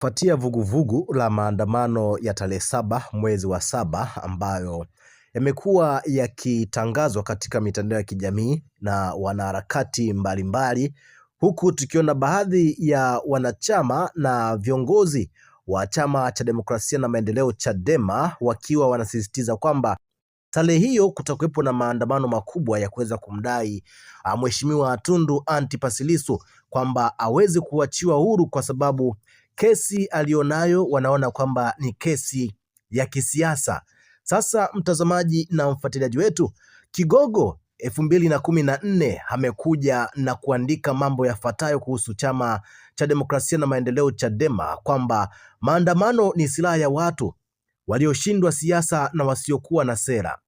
Kufuatia vuguvugu la maandamano ya tarehe 7 mwezi wa 7 ambayo yamekuwa yakitangazwa katika mitandao ya kijamii na wanaharakati mbalimbali, huku tukiona baadhi ya wanachama na viongozi wa Chama cha Demokrasia na Maendeleo Chadema wakiwa wanasisitiza kwamba tarehe hiyo kutakuwepo na maandamano makubwa ya kuweza kumdai Mheshimiwa Tundu Antipas Lissu kwamba aweze kuachiwa huru, kwa sababu kesi alionayo wanaona kwamba ni kesi ya kisiasa. Sasa mtazamaji na mfuatiliaji wetu, Kigogo 2014 amekuja na kuandika mambo yafuatayo kuhusu Chama cha Demokrasia na Maendeleo Chadema, kwamba maandamano ni silaha ya watu walioshindwa siasa na wasiokuwa na sera.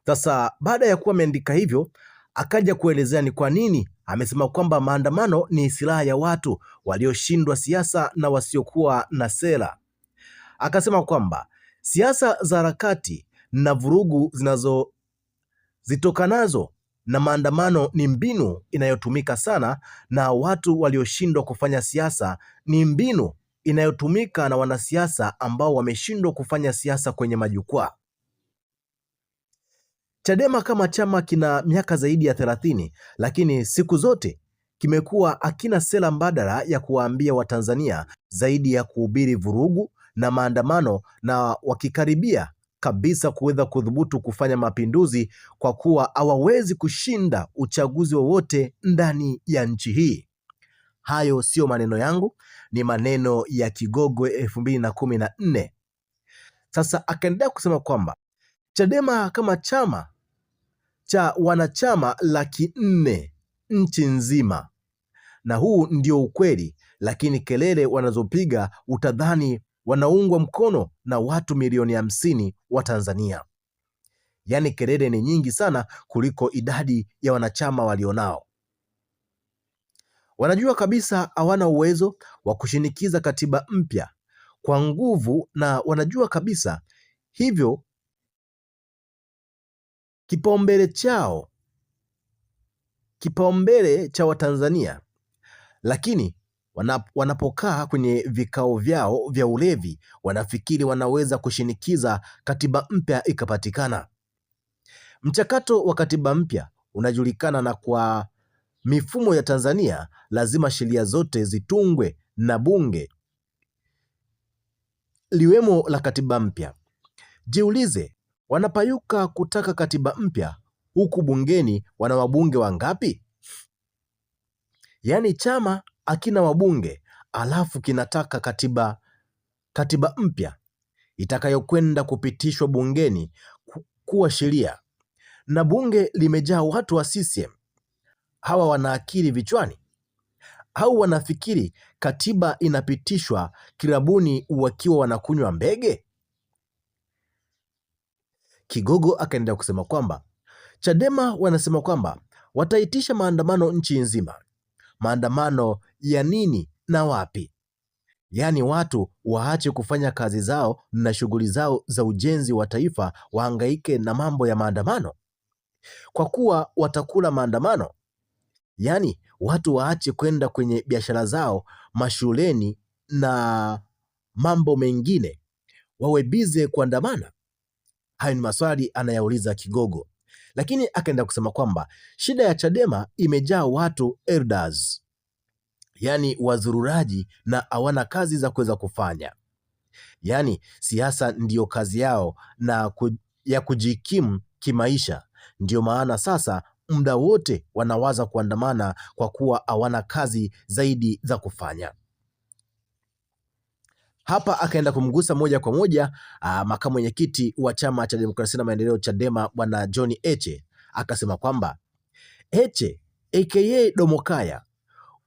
Sasa baada ya kuwa ameandika hivyo, akaja kuelezea ni kwa nini amesema kwamba maandamano ni silaha ya watu walioshindwa siasa na wasiokuwa na sera. Akasema kwamba siasa za harakati na vurugu zitokanazo na maandamano ni mbinu inayotumika sana na watu walioshindwa kufanya siasa, ni mbinu inayotumika na wanasiasa ambao wameshindwa kufanya siasa kwenye majukwaa. Chadema kama chama kina miaka zaidi ya 30, lakini siku zote kimekuwa hakina sera mbadala ya kuwaambia Watanzania zaidi ya kuhubiri vurugu na maandamano, na wakikaribia kabisa kuweza kudhubutu kufanya mapinduzi, kwa kuwa hawawezi kushinda uchaguzi wowote ndani ya nchi hii. Hayo sio maneno yangu, ni maneno ya Kigogo 2014. Sasa akaendelea kusema kwamba Chadema kama chama cha wanachama 400,000 nchi nzima, na huu ndio ukweli, lakini kelele wanazopiga utadhani wanaungwa mkono na watu milioni 50 wa Tanzania. Yaani kelele ni nyingi sana kuliko idadi ya wanachama walionao. Wanajua kabisa hawana uwezo wa kushinikiza katiba mpya kwa nguvu, na wanajua kabisa hivyo kipaumbele cha Watanzania, lakini wanapokaa kwenye vikao vyao vya ulevi wanafikiri wanaweza kushinikiza katiba mpya ikapatikana. Mchakato wa katiba mpya unajulikana, na kwa mifumo ya Tanzania lazima sheria zote zitungwe na bunge liwemo la katiba mpya. Jiulize, wanapayuka kutaka katiba mpya huku bungeni wana wabunge wangapi? Yaani chama hakina wabunge alafu kinataka katiba mpya itakayokwenda kupitishwa bungeni kuwa sheria, na bunge limejaa watu wa CCM. Hawa wana akili vichwani au wanafikiri katiba inapitishwa kirabuni wakiwa wanakunywa mbege? Kigogo akaendelea kusema kwamba Chadema wanasema kwamba wataitisha maandamano nchi nzima. Maandamano ya nini na wapi? Yaani watu waache kufanya kazi zao na shughuli zao za ujenzi wa taifa, wahangaike na mambo ya maandamano kwa kuwa watakula maandamano? Yaani watu waache kwenda kwenye biashara zao, mashuleni na mambo mengine, wawe bize kuandamana? Hayo ni maswali anayauliza Kigogo. Lakini akaenda kusema kwamba shida ya Chadema imejaa watu elders, yaani wazururaji, na hawana kazi za kuweza kufanya. Yaani siasa ndiyo kazi yao na ya kujikimu kimaisha. Ndio maana sasa muda wote wanawaza kuandamana kwa kuwa hawana kazi zaidi za kufanya. Hapa akaenda kumgusa moja kwa moja makamu mwenyekiti wa Chama cha Demokrasia na Maendeleo Chadema Bwana John Heche. Akasema kwamba Heche aka Domokaya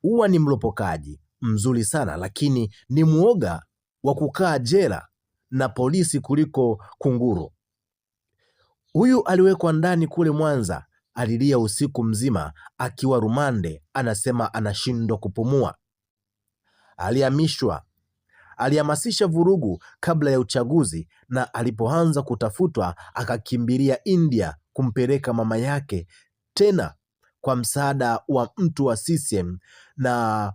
huwa ni mlopokaji mzuri sana, lakini ni muoga wa kukaa jela na polisi kuliko kunguru. Huyu aliwekwa ndani kule Mwanza, alilia usiku mzima akiwa rumande, anasema anashindwa kupumua. Alihamishwa, alihamasisha vurugu kabla ya uchaguzi, na alipoanza kutafutwa akakimbilia India kumpeleka mama yake, tena kwa msaada wa mtu wa CCM, na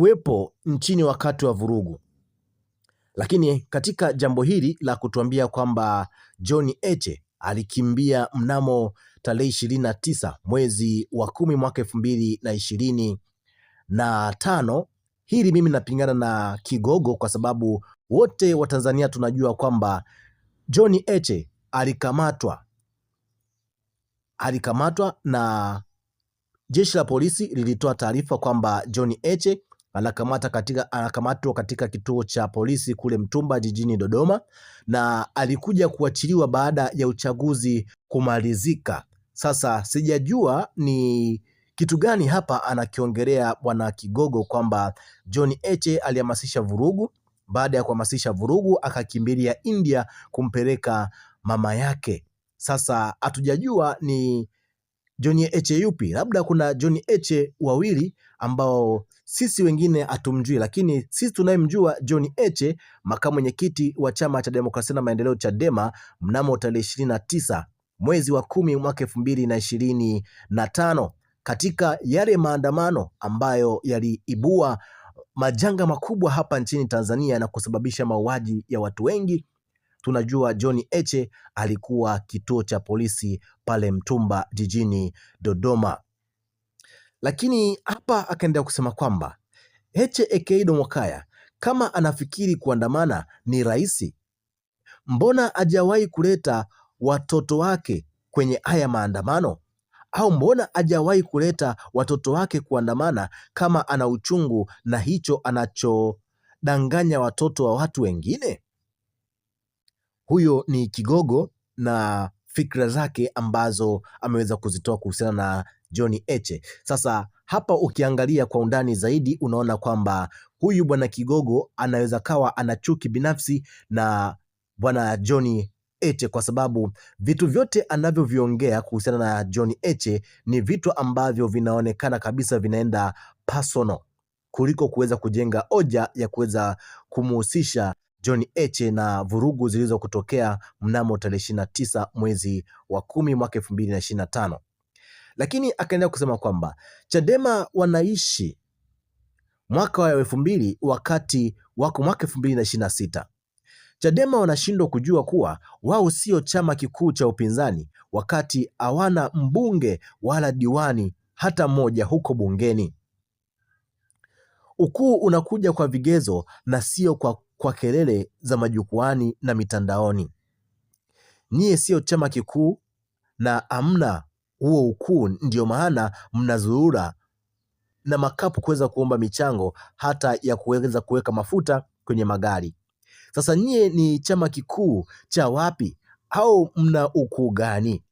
alikuwepo nchini wakati wa vurugu. Lakini katika jambo hili la kutuambia kwamba John Heche alikimbia mnamo tarehe 29 mwezi wa 10 mwaka 2025, hili mimi napingana na Kigogo, kwa sababu wote wa Tanzania tunajua kwamba John Heche alikamatwa na jeshi la polisi lilitoa taarifa kwamba John Heche anakamatwa katika kituo cha polisi kule Mtumba jijini Dodoma, na alikuja kuachiliwa baada ya uchaguzi kumalizika. Sasa sijajua ni kitu gani hapa anakiongelea bwana Kigogo, kwamba John Heche alihamasisha vurugu. Baada ya kuhamasisha vurugu akakimbilia India kumpeleka mama yake. Sasa hatujajua ni John Heche yupi, labda kuna John Heche wawili ambao sisi wengine hatumjui, lakini sisi tunayemjua John Heche, makamu mwenyekiti wa Chama cha Demokrasia na Maendeleo Chadema, mnamo tarehe 29 mwezi wa 10 mwaka 2025, katika yale maandamano ambayo yaliibua majanga makubwa hapa nchini Tanzania na kusababisha mauaji ya watu wengi. Tunajua John Heche alikuwa kituo cha polisi pale Mtumba jijini Dodoma. Lakini hapa akaendelea kusema kwamba Heche aka Domokaya kama anafikiri kuandamana ni rahisi, mbona hajawahi kuleta watoto wake kwenye haya maandamano? Au mbona hajawahi kuleta watoto wake kuandamana kama ana uchungu na hicho anachodanganya watoto wa watu wengine? Huyo ni Kigogo na fikra zake ambazo ameweza kuzitoa kuhusiana na John Heche. Sasa hapa ukiangalia kwa undani zaidi unaona kwamba huyu bwana Kigogo anaweza kawa ana chuki binafsi na bwana John Heche, kwa sababu vitu vyote anavyoviongea kuhusiana na John Heche ni vitu ambavyo vinaonekana kabisa vinaenda personal kuliko kuweza kujenga hoja ya kuweza kumuhusisha John Heche na vurugu zilizokutokea mnamo tarehe 29 mwezi wa 10 mwaka 2025. Lakini akaendelea kusema kwamba Chadema wanaishi mwaka wa 2000 wakati wako mwaka 2026. Chadema wanashindwa kujua kuwa wao sio chama kikuu cha upinzani wakati hawana mbunge wala diwani hata mmoja huko bungeni. Ukuu unakuja kwa vigezo na sio kwa kelele za majukwaani na mitandaoni. Nyie sio chama kikuu na hamna huo ukuu, ndio maana mnazurura na makapu kuweza kuomba michango hata ya kuweza kuweka mafuta kwenye magari. Sasa nyie ni chama kikuu cha wapi au mna ukuu gani?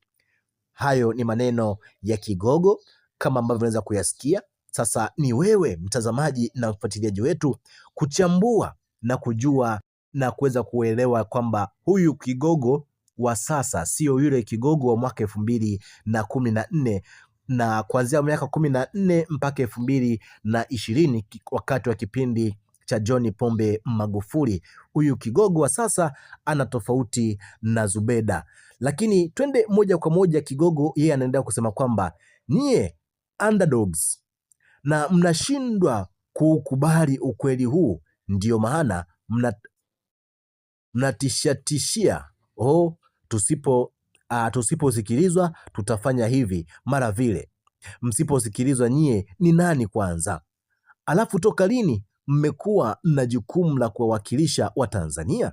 Hayo ni maneno ya Kigogo kama ambavyo unaweza kuyasikia. Sasa ni wewe mtazamaji na mfuatiliaji wetu kuchambua na kujua na kuweza kuelewa kwamba huyu Kigogo wa sasa sio yule Kigogo wa mwaka 2014 na kuanzia miaka 14 mpaka 2020 wakati wa kipindi cha John Pombe Magufuli. Huyu Kigogo wa sasa ana tofauti na Zubeda. Lakini twende moja kwa moja, Kigogo yeye anaendelea kusema kwamba nyie underdogs na mnashindwa kukubali ukweli huu, ndio maana mnatishia tusiposikilizwa tutafanya hivi mara vile. Msiposikilizwa nyie ni nani kwanza? Alafu toka lini mmekuwa na jukumu la kuwawakilisha Watanzania?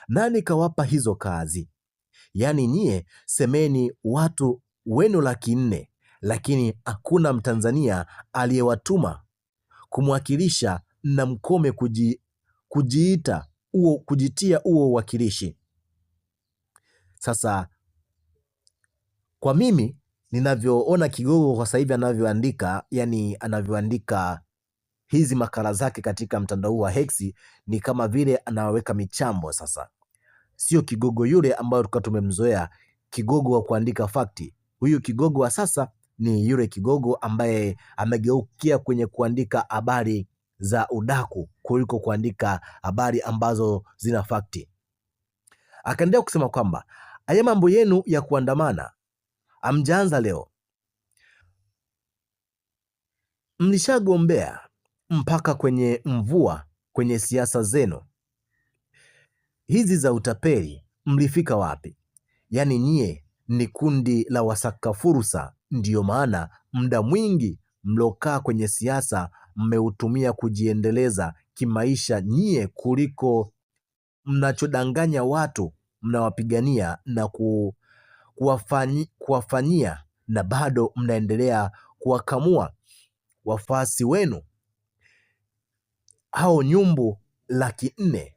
Nani kawapa hizo kazi? Yaani nyie semeni watu wenu 400,000 lakini hakuna Mtanzania aliyewatuma kumwakilisha na mkome kujitia huo uwakilishi. Sasa kwa mimi ninavyoona Kigogo kwa sasa hivi anavyoandika, yani anavyoandika hizi makala zake katika mtandao wa X, ni kama vile anaweka michambo. Sasa sio Kigogo yule ambayo tulikuwa tumemzoea, Kigogo wa kuandika fakti. Huyu Kigogo wa sasa ni yule Kigogo ambaye amegeukia kwenye kuandika habari za udaku kuliko kuandika habari ambazo zina fakti. Akaendelea kusema kwamba haya mambo yenu ya kuandamana amjaanza leo, mlishagombea mpaka kwenye mvua kwenye siasa zenu hizi za utapeli, mlifika wapi? Yaani nyie ni kundi la wasaka fursa, ndiyo maana muda mwingi mlokaa kwenye siasa mmeutumia kujiendeleza kimaisha nyie, kuliko mnachodanganya watu mnawapigania na kuwafanyia, na bado mnaendelea kuwakamua wafuasi wenu hao nyumbu 400,000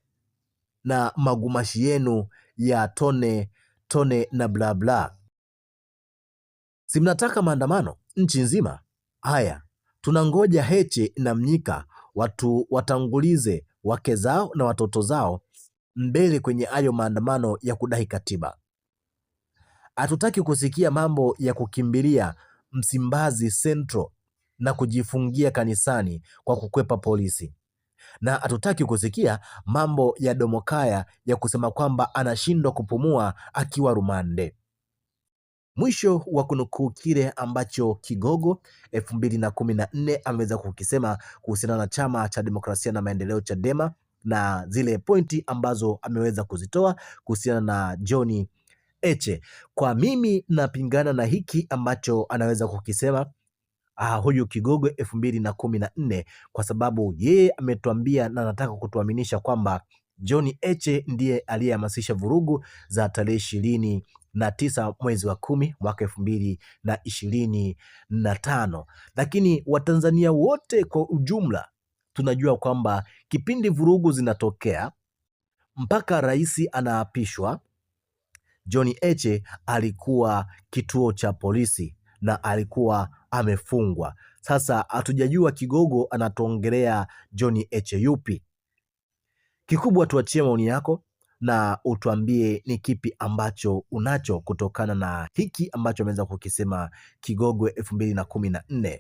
na magumashi yenu ya tone tone na bla bla. Si mnataka maandamano nchi nzima? Haya, tunangoja Heche na Mnyika watu watangulize wake zao na watoto zao mbele kwenye hayo maandamano ya kudai katiba. Hatutaki kusikia mambo ya kukimbilia Msimbazi Central na kujifungia kanisani kwa kukwepa polisi, na hatutaki kusikia mambo ya Domokaya ya kusema kwamba anashindwa kupumua akiwa rumande. Mwisho wa kunukuu kile ambacho Kigogo 2014 ameweza kukisema kuhusiana na Chama cha Demokrasia na Maendeleo Chadema, na zile pointi ambazo ameweza kuzitoa kuhusiana na John Heche. Kwa mimi napingana na hiki ambacho anaweza kukisema huyu Kigogo 2014, kwa sababu yeye ametuambia na anataka kutuaminisha kwamba John Heche ndiye aliyehamasisha vurugu za tarehe 29 mwezi wa 10 mwaka 2025. Lakini Watanzania wote kwa ujumla tunajua kwamba kipindi vurugu zinatokea mpaka rais anaapishwa, John Heche alikuwa kituo cha polisi na alikuwa amefungwa. Sasa hatujajua Kigogo anatuongelea John Heche yupi. Kikubwa tuachie maoni yako na utuambie ni kipi ambacho unacho kutokana na hiki ambacho ameweza kukisema Kigogo 2014.